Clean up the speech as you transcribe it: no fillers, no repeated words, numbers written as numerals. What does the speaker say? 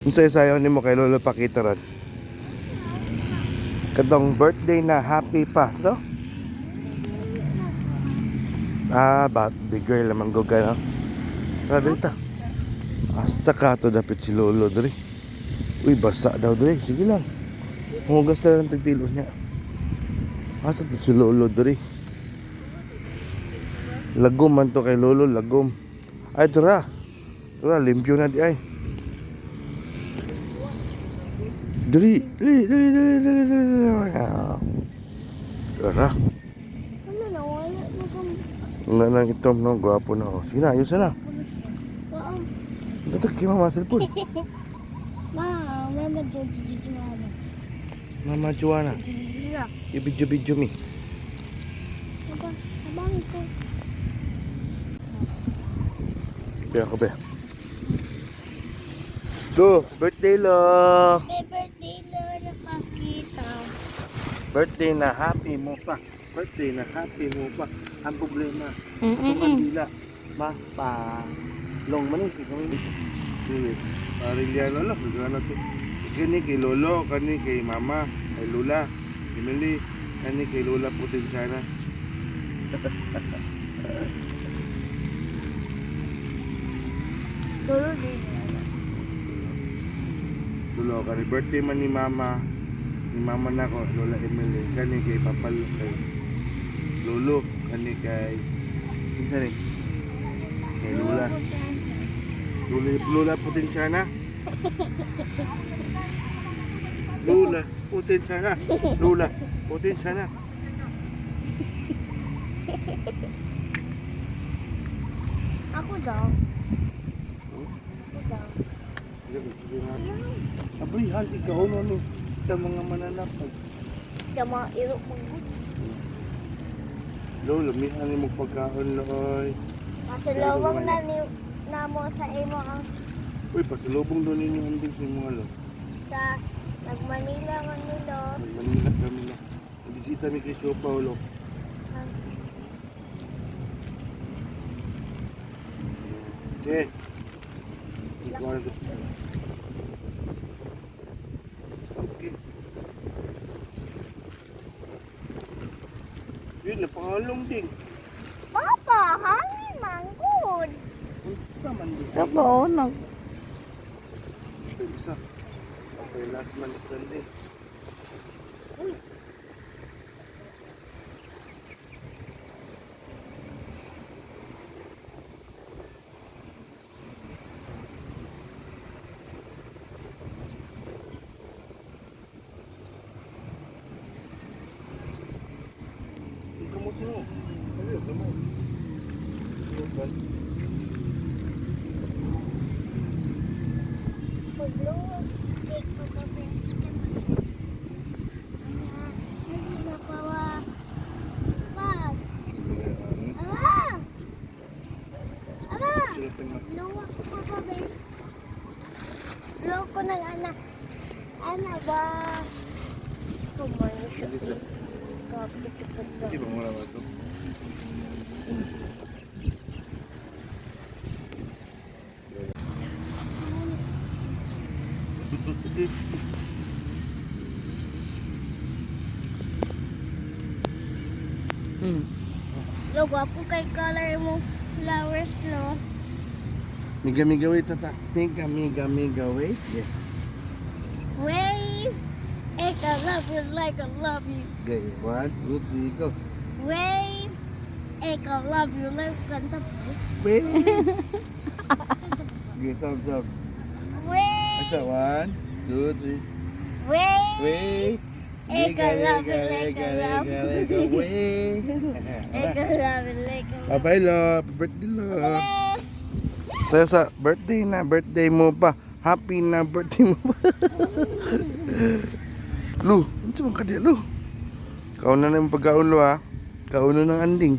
Unsa sayaw nimo kay Lolo Pakita ron? Kadong birthday na happy pa, no? Bigger lamang goga, no? Tara dito. Asa ka to dapit si Lolo diri. Uy, basa daw diri. Sige lang. Hugas na lang tagtilo niya. Asa to si Lolo diri. Lagom man to kay Lolo, lagom. Ay, tara. Tara, limpyo na di ay. Dali. Tara. Ano na, wala na kang... Nga nang itom, no? Gwapo na. Oh. Sige na, ayos na. Oo. Dadag kay mama cellphone. Mama, dito na ako. Mama Joanna, Dito. ibidyo-bidyo mi. Abang ko. Kaya ko ba? Go, birthday lo! Happy birthday, Lola Pakita. Birthday na happy mo pa. Birthday na happy mo pa. Ang problema, kumandila. Long man eh. Sige, parilya lolo. Gano'n to. Kani kay Lolo, kani kay Mama, kay Lola. Emily, kani kay Lola putin sana. Lolo din. Lolo, kani birthday man ni Mama. Ni Mama na ko, Lola Emily. Kani kay Papal, kay Lolo. Kani kay... Kinsa rin? Kay Lola. Lola putin sana. Lola putin sana. Lola putin sana. Ako daw. Ako daw. Abri, hal, ikaw no sa mga mananapag. Sa mga iro mo. Lola, may ano mo pagkaon loy. Masalawang na mo sa imo ang Uy, pasalubong doon ninyo ambing sa mga lo. sa nagmanila man nilo. Manila kami na. Bisita mi kay Sio Paulo. Okay. Ikaw na to. Okay. Yun, napangalong din. Papa, hangin mangkod. Unsa man din. Trabaho na. Isa. Okay, last man Sunday. Uy. Kamot mo. Ano, kamot. Kamot. Pagluwag, cake pa pa pa. Hindi na pa wa. Pag. Aba! Aba! Luwag ko pa pa ba? Luwag ko ng anak. Ano ba? Kumain siya. Kapit pa pa. Hindi ba mura ba ito? Lo, gwapo kay color mo flowers, no? Miga wait tata. Miga wait. Yeah. Wave. I love you like I love you. Okay, 1, 2, 3, go. Wave. I love you like kanta. Wait. Okay, thumbs up. Wave. Asa 1, 2, 3. Wave. Wait. Eka love you, Wait. I love you like I love Bye lo, happy birthday lo. you. Sa birthday mo pa. Happy na birthday mo pa. Lu, ano man ka di, Lu? Kauna na yung pagkaon lo ha. Kauna ng anding.